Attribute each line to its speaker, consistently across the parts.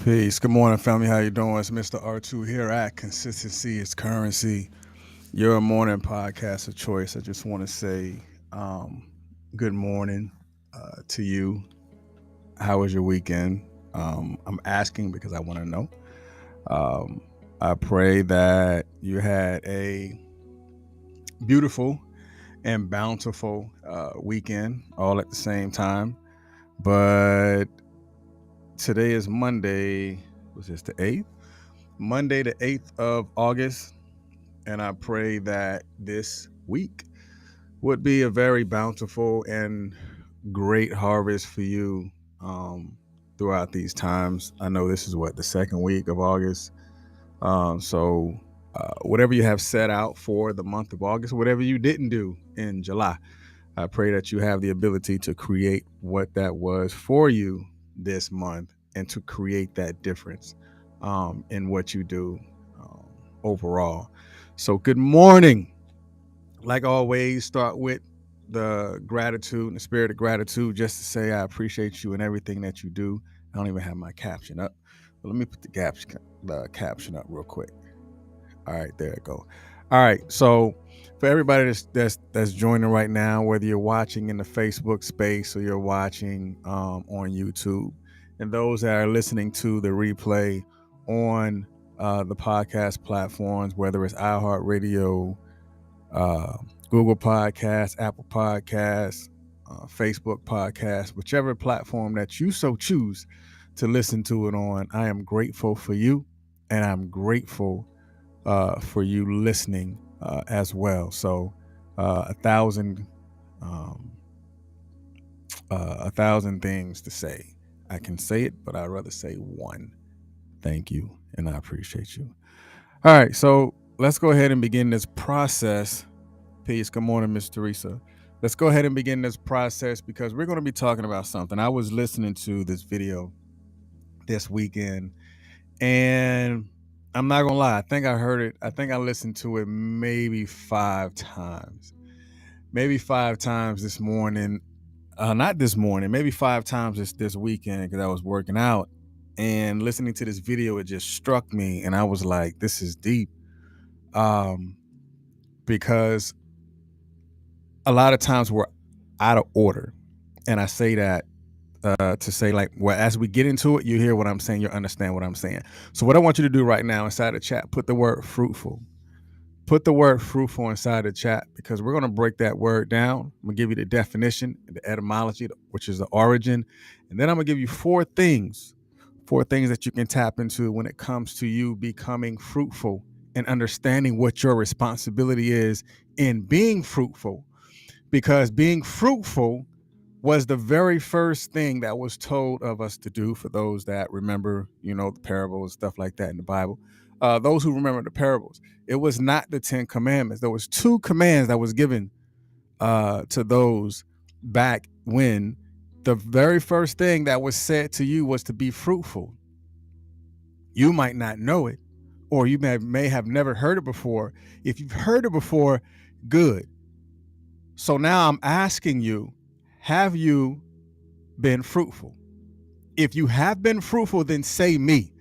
Speaker 1: Peace. Good morning, family. How you doing? It's Mr. R2 here at Consistency is Currency, your morning podcast of choice. I just want to say good morning to you. How was your weekend? I'm asking because I want to know. Um, I pray that you had a beautiful and bountiful weekend all at the same time. But today is Monday. Was this the 8th? Monday, the 8th of August. And I pray that this week would be a very bountiful and great harvest for you throughout these times. I know this is the second week of August. So, whatever you have set out for the month of August, whatever you didn't do in July, I pray that you have the ability to create what that was for you this month and to create that difference in what you do um, overall. So, good morning. Like always, start with the gratitude and the spirit of gratitude just to say I appreciate you and everything that you do. I don't even have my caption up. But let me put the caption up real quick. All right, there it go. All right, so for everybody that's joining right now, whether you're watching in the Facebook space or you're watching on YouTube, and those that are listening to the replay on the podcast platforms, whether it's iHeartRadio, uh, Google Podcasts, Apple Podcasts, Facebook Podcasts, whichever platform that you so choose to listen to it on, I am grateful for you, and I'm grateful for you listening as well. So a thousand, um, a thousand things to say. I can say it, but I'd rather say one. Thank you, and I appreciate you. All right, so let's go ahead and begin this process. Peace. Good morning, Miss Teresa. Let's go ahead and begin this process because we're going to be talking about something. I was listening to this video this weekend, and I'm not gonna lie. I think I heard it. I think I listened to it maybe 5 times. Maybe 5 times this morning. Not this morning. Maybe 5 times this weekend because I was working out and listening to this video. It just struck me, and I was like, "This is deep," because a lot of times we're out of order, and I say that to say like, well, as we get into it, you hear what I'm saying, you understand what I'm saying. So what I want you to do right now inside the chat, put the word fruitful. Put the word fruitful inside the chat because we're going to break that word down. I'm going to give you the definition, the etymology, which is the origin. And then I'm going to give you four things that you can tap into when it comes to you becoming fruitful and understanding what your responsibility is in being fruitful. Because being fruitful was the very first thing that was told of us to do. For those that remember, the parables, stuff like that in the Bible. Those who remember the parables, it was not the 10 commandments. There was 2 commands that was given to those back when. The very first thing that was said to you was to be fruitful. You might not know it, or you may have never heard it before. If you've heard it before, good. So now I'm asking you, have you been fruitful? If you have been fruitful, then say me.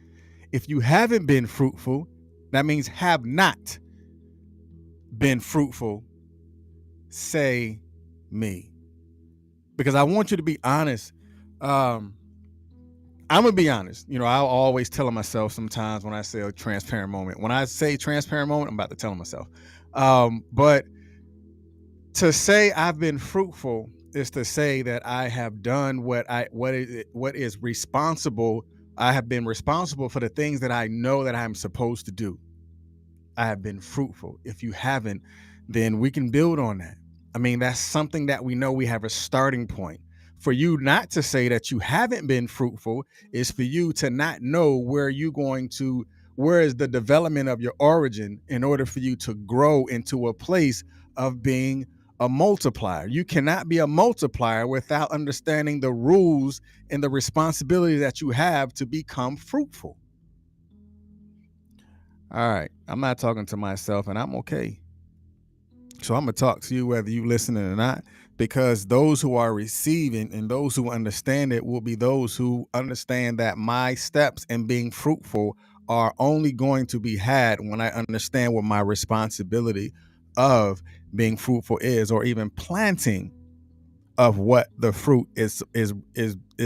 Speaker 1: If you haven't been fruitful, that means have not been fruitful, say me. Because I want you to be honest. I'm going to be honest. I'll always tell myself sometimes when I say a transparent moment. When I say transparent moment, I'm about to tell myself. But to say I've been fruitful is to say that I have done what is responsible. I have been responsible for the things that I know that I'm supposed to do. I have been fruitful. If you haven't, then we can build on that. I mean, that's something that we know we have a starting point. For you not to say that you haven't been fruitful is for you to not know where is the development of your origin in order for you to grow into a place of being a multiplier. You cannot be a multiplier without understanding the rules and the responsibility that you have to become fruitful. All right. I'm not talking to myself, and I'm okay. So I'm going to talk to you whether you listening or not. because those who are receiving and those who understand it will be those who understand that my steps in being fruitful are only going to be had when I understand what my responsibility of being fruitful is, or even planting of what the fruit is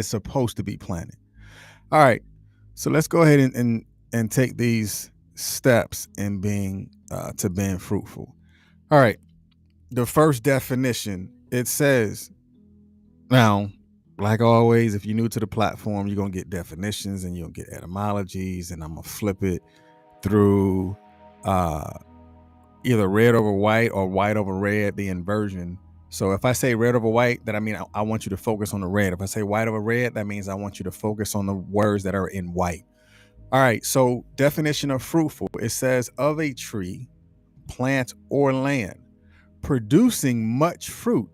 Speaker 1: supposed to be planted. All right, so let's go ahead and take these steps in being to being fruitful. All right, the first definition, it says, now, like always, if you're new to the platform, you're gonna get definitions and you'll get etymologies, and I'm gonna flip it through either red over white or white over red, the inversion. So if I say red over white, that I mean I want you to focus on the red. If I say white over red, that means I want you to focus on the words that are in white. All right, so definition of fruitful, it says of a tree, plant, or land, producing much fruit,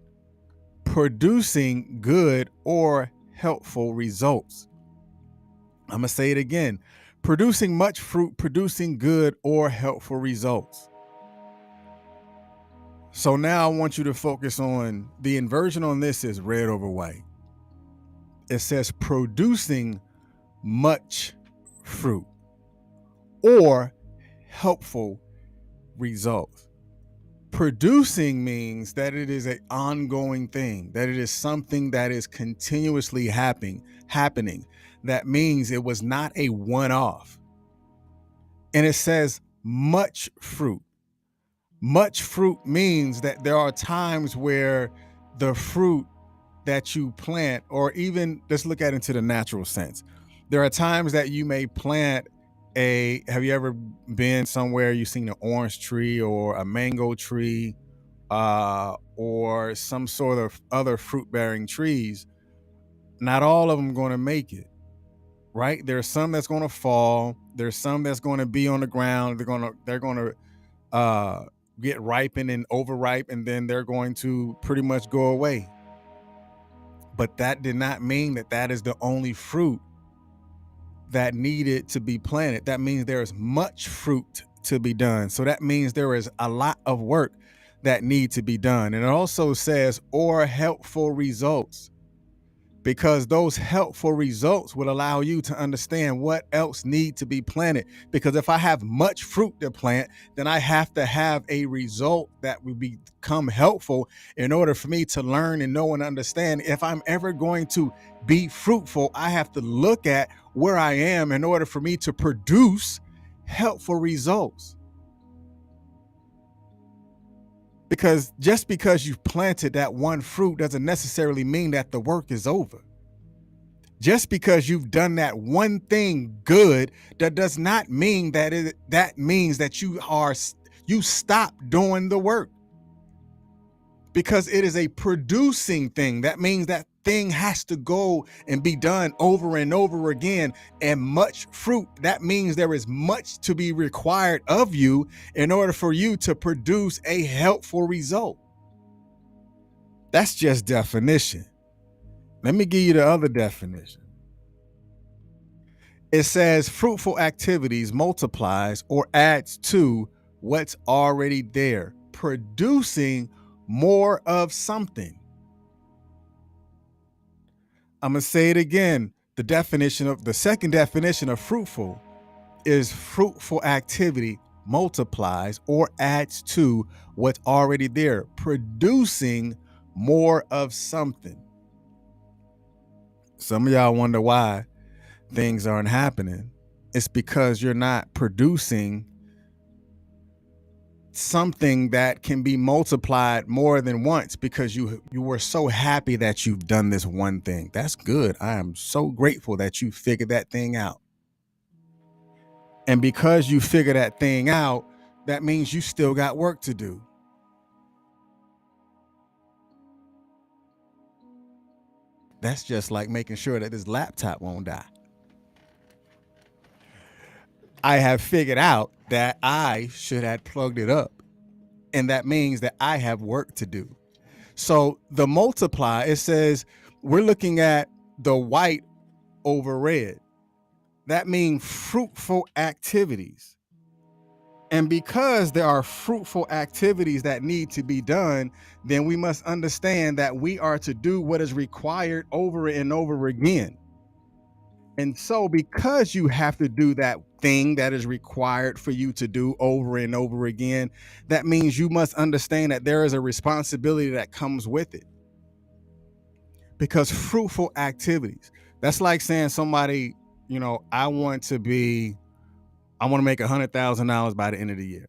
Speaker 1: producing good or helpful results. I'm going to say it again. Producing much fruit, producing good or helpful results. So now I want you to focus on the inversion on this is red over white. It says producing much fruit or helpful results. Producing means that it is an ongoing thing, that it is something that is continuously happening. That means it was not a one-off. And it says much fruit. Much fruit means that there are times where the fruit that you plant, or even let's look at it into the natural sense. There are times that you may plant have you ever been somewhere you've seen an orange tree or a mango tree or some sort of other fruit bearing trees? Not all of them going to make it, right? There's some that's going to fall. There's some that's going to be on the ground. They're going to get ripened and overripe, and then they're going to pretty much go away. But that did not mean that that is the only fruit that needed to be planted. That means there is much fruit to be done. So that means there is a lot of work that need to be done. And it also says, or helpful results, because those helpful results will allow you to understand what else need to be planted. Because if I have much fruit to plant, then I have to have a result that will become helpful in order for me to learn and know and understand. If I'm ever going to be fruitful, I have to look at where I am in order for me to produce helpful results. Because just because you've planted that one fruit doesn't necessarily mean that the work is over. Just because you've done that one thing good, that does not mean that that means that you stop doing the work. Because it is a producing thing. That means that thing has to go and be done over and over again. And much fruit, that means there is much to be required of you in order for you to produce a helpful result. That's just definition. Let me give you the other definition. It says fruitful activities multiplies or adds to what's already there, producing more of something. I'm going to say it again. The second definition of fruitful is fruitful activity multiplies or adds to what's already there, producing more of something. Some of y'all wonder why things aren't happening. It's because you're not producing something that can be multiplied more than once, because you were so happy that you've done this one thing. That's good. I am so grateful that you figured that thing out. And because you figure that thing out, that means you still got work to do. That's just like making sure that this laptop won't die. I have figured out that I should have plugged it up. And that means that I have work to do. So the multiply, it says we're looking at the white over red. That means fruitful activities. And because there are fruitful activities that need to be done, then we must understand that we are to do what is required over and over again. And so, because you have to do that thing that is required for you to do over and over again, that means you must understand that there is a responsibility that comes with it. Because fruitful activities, that's like saying somebody, I want to make $100,000 by the end of the year.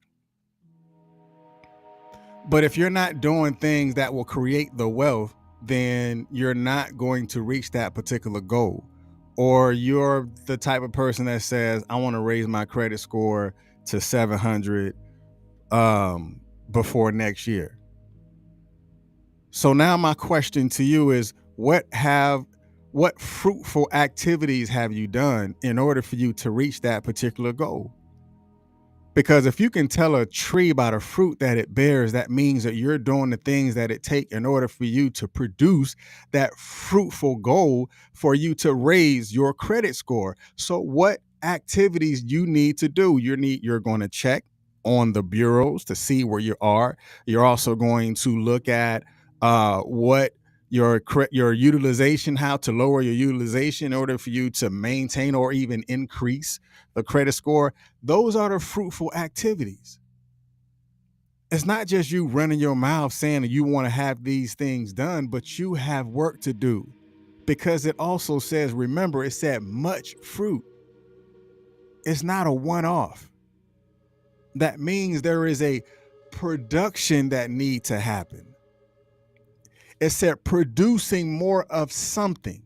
Speaker 1: But if you're not doing things that will create the wealth, then you're not going to reach that particular goal. Or you're the type of person that says, I want to raise my credit score to 700 before next year. So now my question to you is, what fruitful activities have you done in order for you to reach that particular goal? Because if you can tell a tree by the fruit that it bears, that means that you're doing the things that it takes in order for you to produce that fruitful goal for you to raise your credit score. So what activities you need to do? You're going to check on the bureaus to see where you are. You're also going to look at what your utilization, how to lower your utilization in order for you to maintain or even increase the credit score. Those are the fruitful activities. It's not just you running your mouth saying that you want to have these things done, but you have work to do, because it also says, remember, it said much fruit. It's not a one-off. That means there is a production that need to happen. It said producing more of something.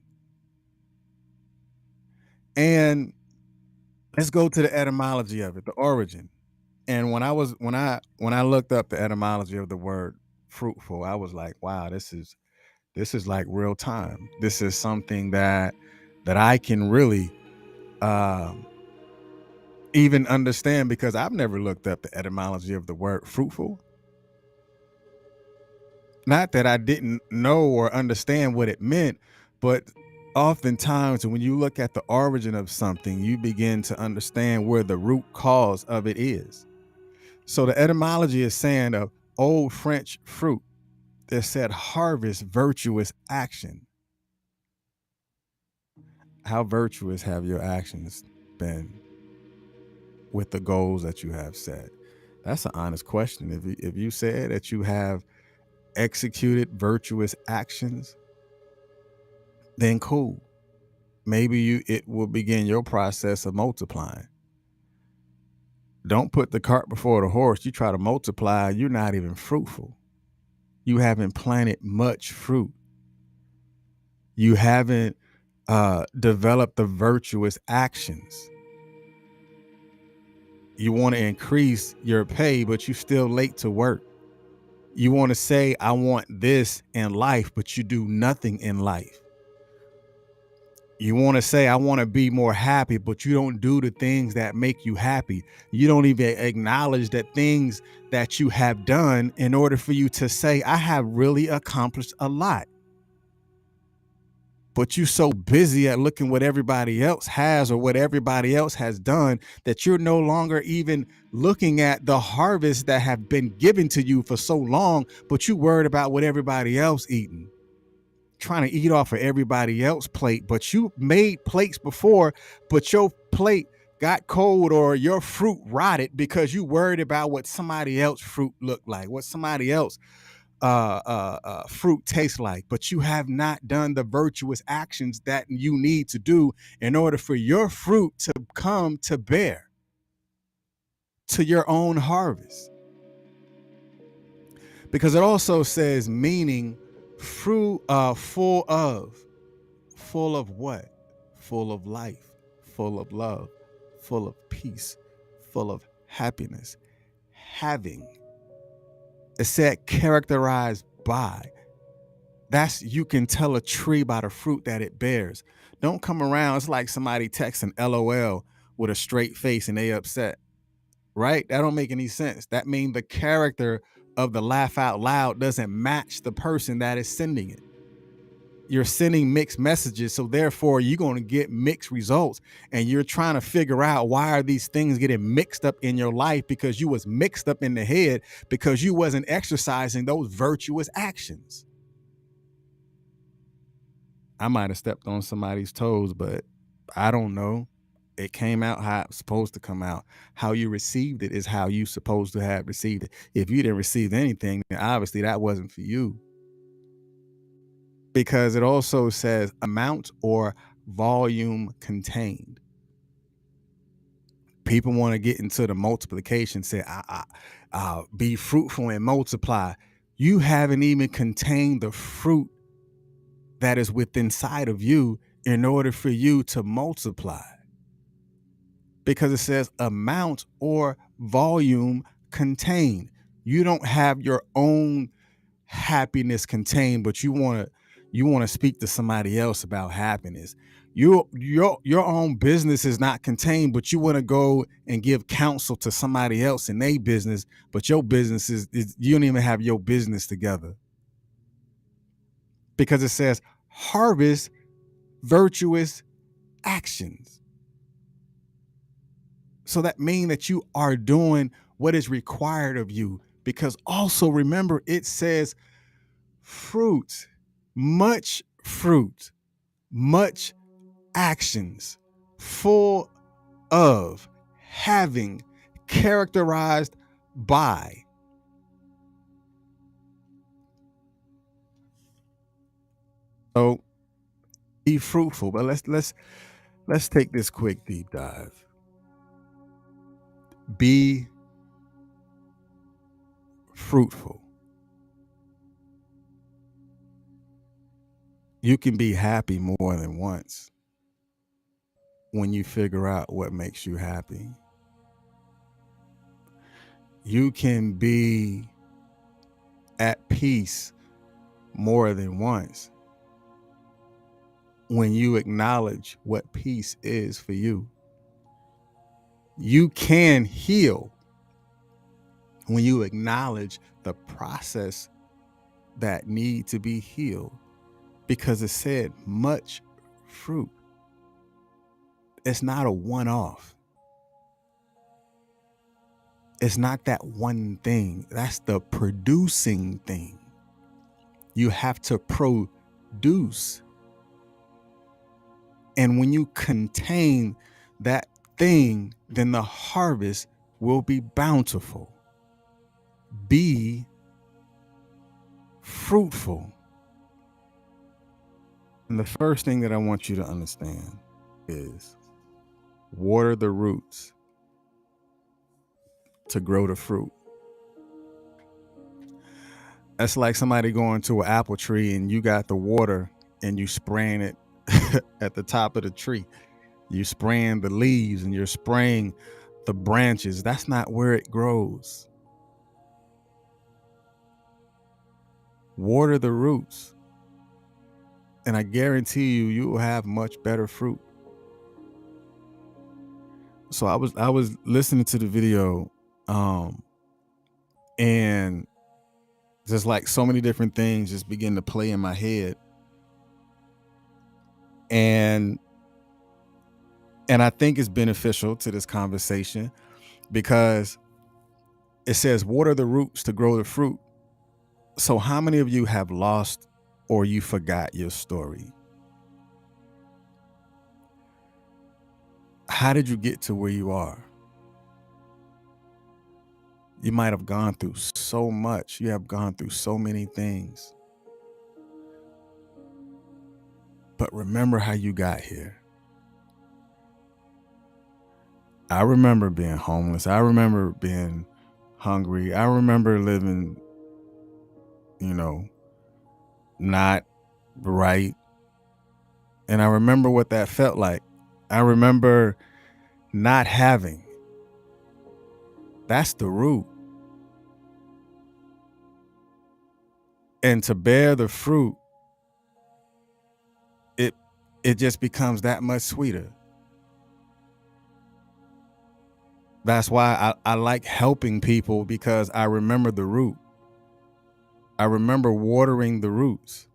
Speaker 1: And let's go to the etymology of it, the origin. And when I looked up the etymology of the word fruitful, I was like, wow, this is like real time. This is something that I can really even understand, because I've never looked up the etymology of the word fruitful. Not that I didn't know or understand what it meant, but oftentimes when you look at the origin of something, you begin to understand where the root cause of it is. So the etymology is saying of old French fruit that said harvest virtuous action. How virtuous have your actions been with the goals that you have set? That's an honest question. If you said that you have executed virtuous actions, then cool. Maybe it will begin your process of multiplying. Don't put the cart before the horse. You try to multiply, you're not even fruitful. You haven't planted much fruit. You haven't developed the virtuous actions. You want to increase your pay, but you're still late to work. You want to say, I want this in life, but you do nothing in life. You want to say, I want to be more happy, but you don't do the things that make you happy. You don't even acknowledge that things that you have done in order for you to say, I have really accomplished a lot. But you're so busy at looking what everybody else has or what everybody else has done that you're no longer even looking at the harvest that have been given to you for so long, but you worried about what everybody else eating, trying to eat off of everybody else's plate. But you made plates before, but your plate got cold or your fruit rotted because you worried about what somebody else fruit looked like, what somebody else fruit tastes like. But you have not done the virtuous actions that you need to do in order for your fruit to come to bear to your own harvest. Because it also says meaning fruit, full of what? Full of life, full of love, full of peace, full of happiness, having. It said characterized by. That's, you can tell a tree by the fruit that it bears. Don't come around. It's like somebody texting LOL with a straight face and they upset, right? That don't make any sense. That means the character of the laugh out loud doesn't match the person that is sending it. you're sending mixed messages. So therefore you're going to get mixed results, and you're trying to figure out why are these things getting mixed up in your life, because you was mixed up in the head because you wasn't exercising those virtuous actions. I might have stepped on somebody's toes, but I don't know. It came out how it's supposed to come out. How you received it is how you supposed to have received it. If you didn't receive anything, then obviously that wasn't for you. Because it also says amount or volume contained. People want to get into the multiplication, say, be fruitful and multiply. You haven't even contained the fruit that is within inside of you in order for you to multiply. Because it says amount or volume contained. You don't have your own happiness contained, but you want to speak to somebody else about happiness. Your own business is not contained, but you want to go and give counsel to somebody else in their business, but your business is you don't even have your business together. Because it says harvest virtuous actions. So that means that you are doing what is required of you. Because also remember, it says fruit, much actions, full of, having, characterized by. So be fruitful. But let's take this quick deep dive. Be fruitful. You can be happy more than once when you figure out what makes you happy. You can be at peace more than once when you acknowledge what peace is for you. You can heal when you acknowledge the process that need to be healed, because it said much fruit. It's not a one-off. It's not that one thing. That's the producing thing. You have to produce. And when you contain that thing, then the harvest will be bountiful. Be fruitful. And the first thing that I want you to understand is water the roots to grow the fruit. That's like somebody going to an apple tree and you got the water and you spraying it at the top of the tree. You spraying the leaves and you're spraying the branches. That's not where it grows. Water the roots, and I guarantee you will have much better fruit. So I was listening to the video, and just like so many different things just begin to play in my head, and I think it's beneficial to this conversation because it says water the roots to grow the fruit. So how many of you have lost or you forgot your story? How did you get to where you are? You might have gone through so much. You have gone through so many things. But remember how you got here. I remember being homeless. I remember being hungry. I remember living, not right. And I remember what that felt like. I remember not having. That's the root. And to bear the fruit, it just becomes that much sweeter. That's why I like helping people, because I remember the root. I remember watering the roots.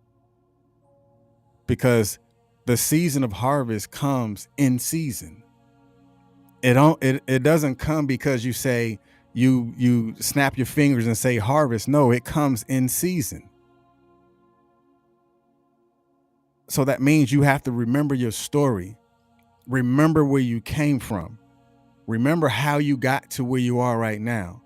Speaker 1: because the season of harvest comes in season. It doesn't come because you say you snap your fingers and say harvest. No, it comes in season. So that means you have to remember your story. Remember where you came from. Remember how you got to where you are right now.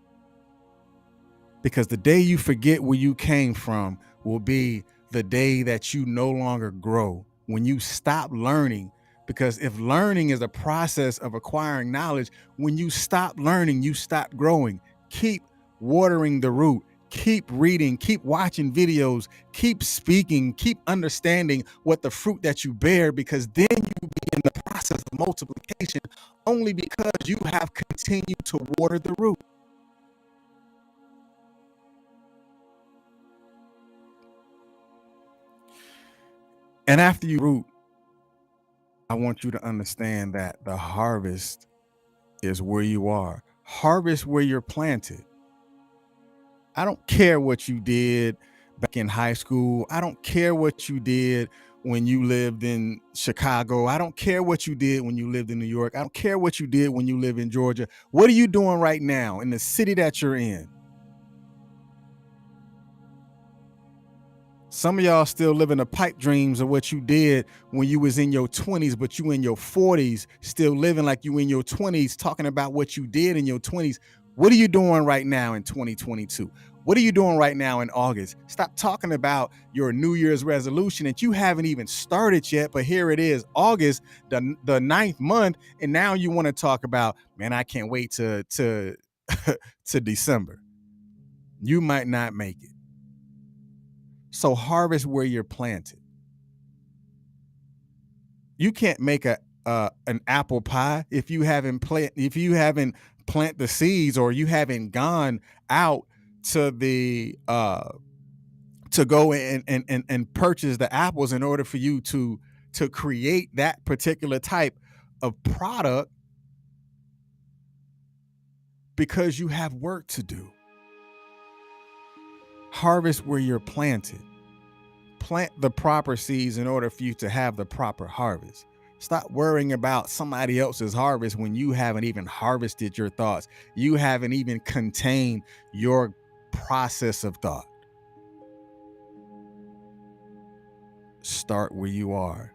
Speaker 1: Because the day you forget where you came from will be the day that you no longer grow. When you stop learning, because if learning is a process of acquiring knowledge, when you stop learning, you stop growing. Keep watering the root. Keep reading, keep watching videos, keep speaking, keep understanding what the fruit that you bear, because then you be in the process of multiplication only because you have continued to water the root. And after you root, I want you to understand that the harvest is where you are. Harvest where you're planted. I don't care what you did back in high school. I don't care what you did when you lived in Chicago. I don't care what you did when you lived in New York. I don't care what you did when you live in Georgia. What are you doing right now in the city that you're in? Some of y'all still living the pipe dreams of what you did when you was in your 20s, but you in your 40s, still living like you in your 20s, talking about what you did in your 20s. What are you doing right now in 2022? What are you doing right now in August? Stop talking about your New Year's resolution that you haven't even started yet, but here it is, August, the ninth month, and now you want to talk about, man, I can't wait to to December. You might not make it. So harvest where you're planted. You can't make an apple pie if you haven't plant the seeds, or you haven't gone out to the to go and purchase the apples in order for you to create that particular type of product, because you have work to do. Harvest where you're planted. Plant the proper seeds in order for you to have the proper harvest. Stop worrying about somebody else's harvest when you haven't even harvested your thoughts. You haven't even contained your process of thought. Start where you are.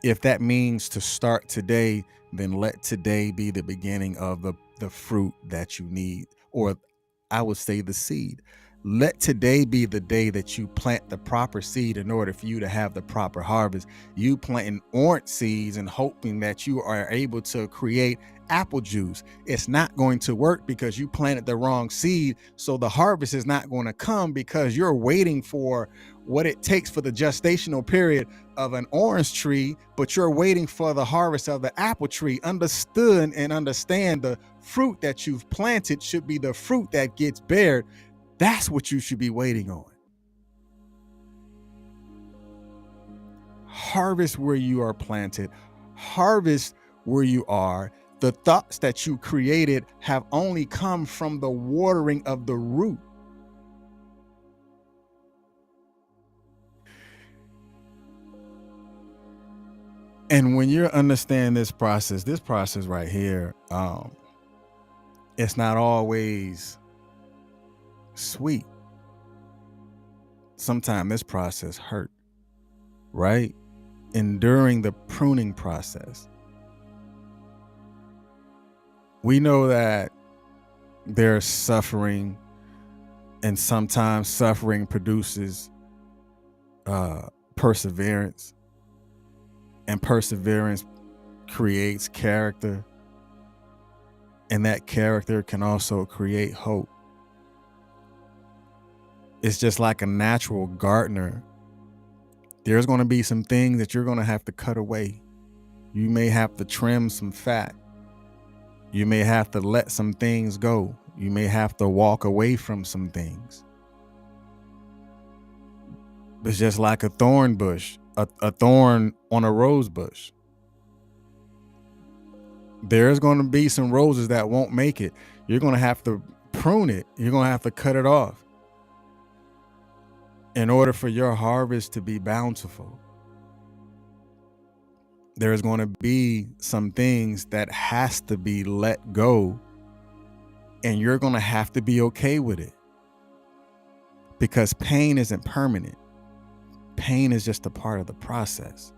Speaker 1: If that means to start today, then let today be the beginning of the fruit that you need, or I would say the seed. Let today be the day that you plant the proper seed in order for you to have the proper harvest. You planting orange seeds and hoping that you are able to create apple juice. It's not going to work because you planted the wrong seed. So the harvest is not going to come because you're waiting for what it takes for the gestational period of an orange tree, but you're waiting for the harvest of the apple tree. Understood and understand the fruit that you've planted should be the fruit that gets bared. That's what you should be waiting on. Harvest where you are planted. Harvest where you are. The thoughts that you created have only come from the watering of the root. And when you understand this process right here, it's not always sweet. Sometimes this process hurt, right? Enduring the pruning process. We know that there's suffering, and sometimes suffering produces perseverance, and perseverance creates character, and that character can also create hope. It's just like a natural gardener. There's going to be some things that you're going to have to cut away. You may have to trim some fat. You may have to let some things go. You may have to walk away from some things. It's just like a thorn bush, a thorn on a rose bush. There's going to be some roses that won't make it. You're going to have to prune it. You're going to have to cut it off. in order for your harvest to be bountiful, there's going to be some things that has to be let go, and you're going to have to be okay with it, because pain isn't permanent. Pain is just a part of the process.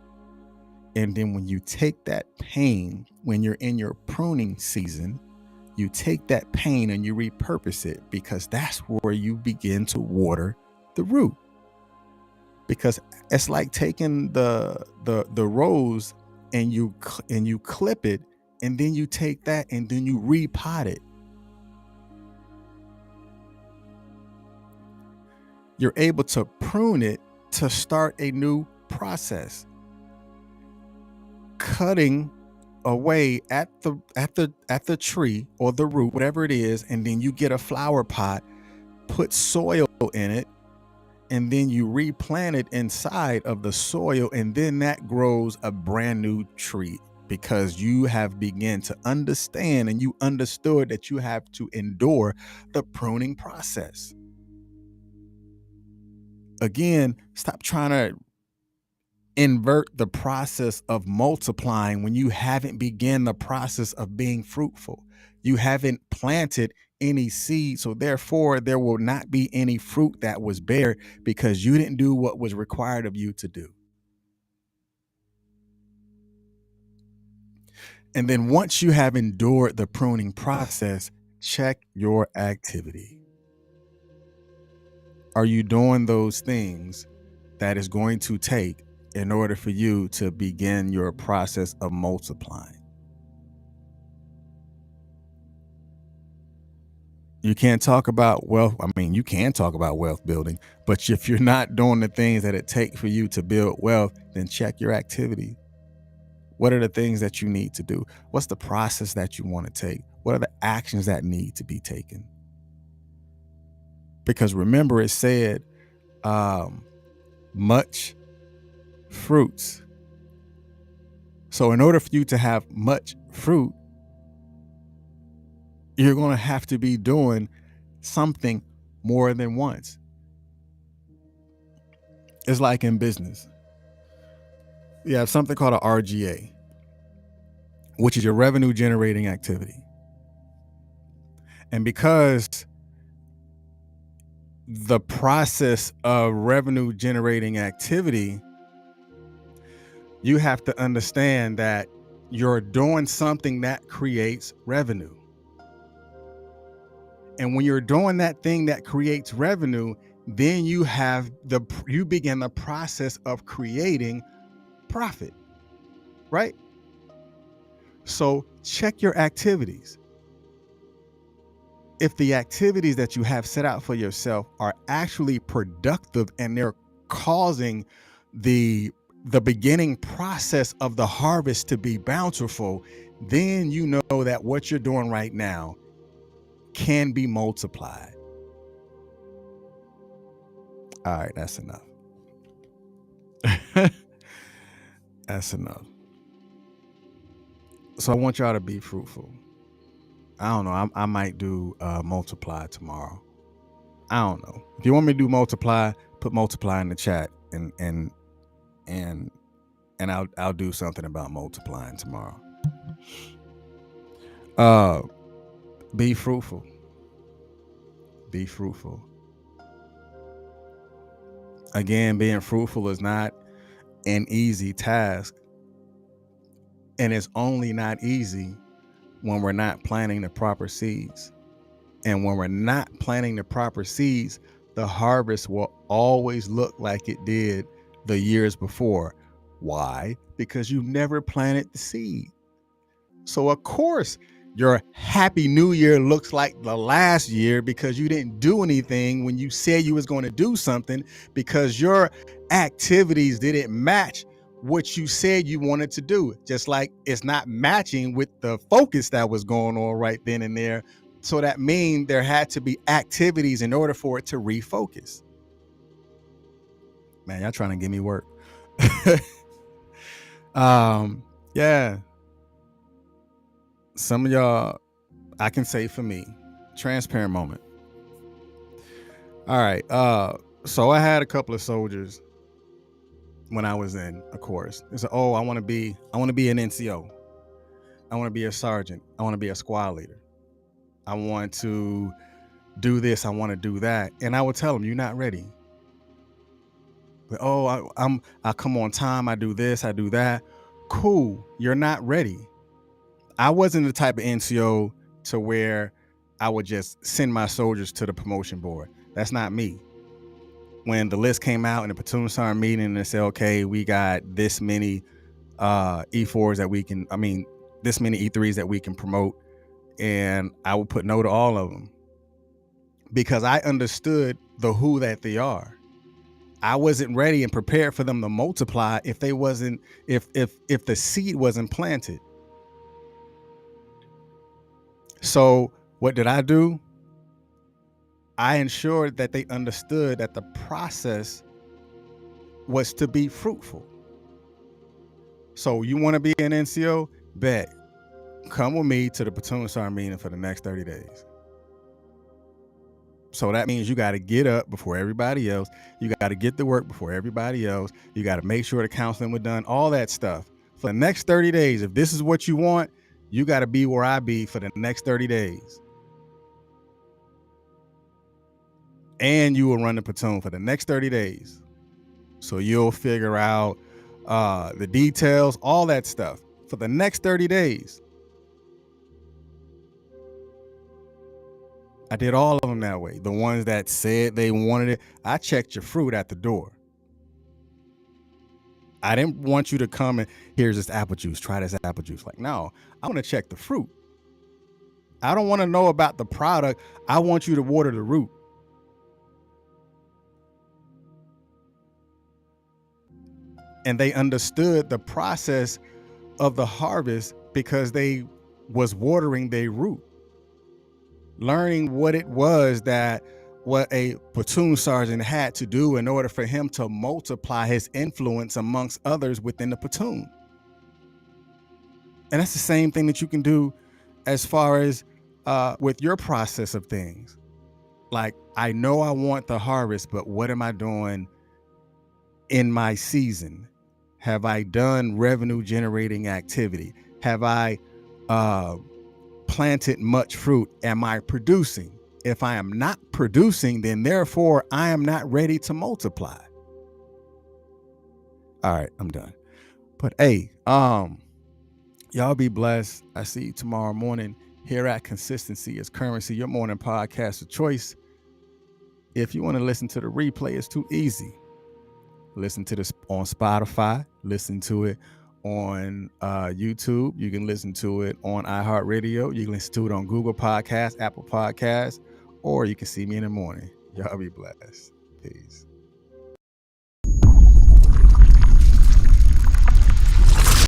Speaker 1: And then when you take that pain, when you're in your pruning season, you take that pain and you repurpose it, because that's where you begin to water the root. Because it's like taking the rose and you clip it, and then you take that and then you repot it. You're able to prune it to start a new process, cutting away at the tree or the root, whatever it is, and then you get a flower pot, put soil in it, and then you replant it inside of the soil, and then that grows a brand new tree, because you have begun to understand and you understood that you have to endure the pruning process. Again, stop trying to invert the process of multiplying when you haven't begun the process of being fruitful. You haven't planted any seed, so therefore there will not be any fruit that was bare, because you didn't do what was required of you to do. And then once you have endured the pruning process, check your activity. Are you doing those things that is going to take in order for you to begin your process of multiplying? You can't talk about wealth. I mean, you can talk about wealth building, but if you're not doing the things that it takes for you to build wealth, then check your activity. What are the things that you need to do? What's the process that you want to take? What are the actions that need to be taken? Because remember, it said, much fruits. So in order for you to have much fruit, you're going to have to be doing something more than once. It's like in business. You have something called a RGA, which is your revenue generating activity. And because the process of revenue generating activity, you have to understand that you're doing something that creates revenue. And when you're doing that thing that creates revenue, then you begin the process of creating profit, right? So check your activities. If the activities that you have set out for yourself are actually productive and they're causing the beginning process of the harvest to be bountiful, then you know that what you're doing right now can be multiplied. All right, that's enough. That's enough. So I want y'all to be fruitful. I don't know. I might do multiply tomorrow. I don't know. If you want me to do multiply, put multiply in the chat, and I'll do something about multiplying tomorrow. Be fruitful. Be fruitful. Again, being fruitful is not an easy task, and it's only not easy when we're not planting the proper seeds. And when we're not planting the proper seeds, the harvest will always look like it did the years before. Why? Because you never planted the seed. So of course, your happy new year looks like the last year, because you didn't do anything when you said you was going to do something, because your activities didn't match what you said you wanted to do. Just like it's not matching with the focus that was going on right then and there. So that means there had to be activities in order for it to refocus. Man, y'all trying to give me work. Yeah. Some of y'all, I can say for me, transparent moment. All right. So I had a couple of soldiers when I was in a course. They said, "Oh, I want to be an NCO. I want to be a sergeant. I want to be a squad leader. I want to do this. I want to do that." And I would tell them, "You're not ready." But, "Oh, I come on time. I do this. I do that." Cool. You're not ready. I wasn't the type of NCO to where I would just send my soldiers to the promotion board. That's not me. When the list came out and the platoon started meeting and they said, "Okay, we got this many E4s that we can, this many E3s that we can promote," and I would put no to all of them because I understood the who that they are. I wasn't ready and prepared for them to multiply if they wasn't, if the seed wasn't planted. So what did I do? I ensured that they understood that the process was to be fruitful. So you want to be an NCO? Bet. Come with me to the platoon sergeant meeting for the next 30 days. So that means you got to get up before everybody else. You got to get to work before everybody else. You got to make sure the counseling was done, all that stuff. For the next 30 days, if this is what you want, you got to be where I be for the next 30 days. And you will run the platoon for the next 30 days. So you'll figure out the details, all that stuff for the next 30 days. I did all of them that way. The ones that said they wanted it, I checked your fruit at the door. I didn't want you to come and here's this apple juice, try this apple juice. Like, no, I want to check the fruit. I don't want to know about the product. I want you to water the root. And they understood the process of the harvest because they was watering their root. Learning what it was that what a platoon sergeant had to do in order for him to multiply his influence amongst others within the platoon. And that's the same thing that you can do as far as with your process of things. Like, I know I want the harvest, but what am I doing in my season? Have I done revenue generating activity? Have I planted much fruit? Am I producing? If I am not producing, then therefore I am not ready to multiply. All right, I'm done. But hey, y'all be blessed. I see you tomorrow morning here at Consistency is Currency, your morning podcast of choice. If you want to listen to the replay, it's too easy. Listen to this on Spotify. Listen to it on YouTube. You can listen to it on iHeartRadio. You can listen to it on Google Podcasts, Apple Podcasts, or you can see me in the morning. Y'all be blessed. Peace.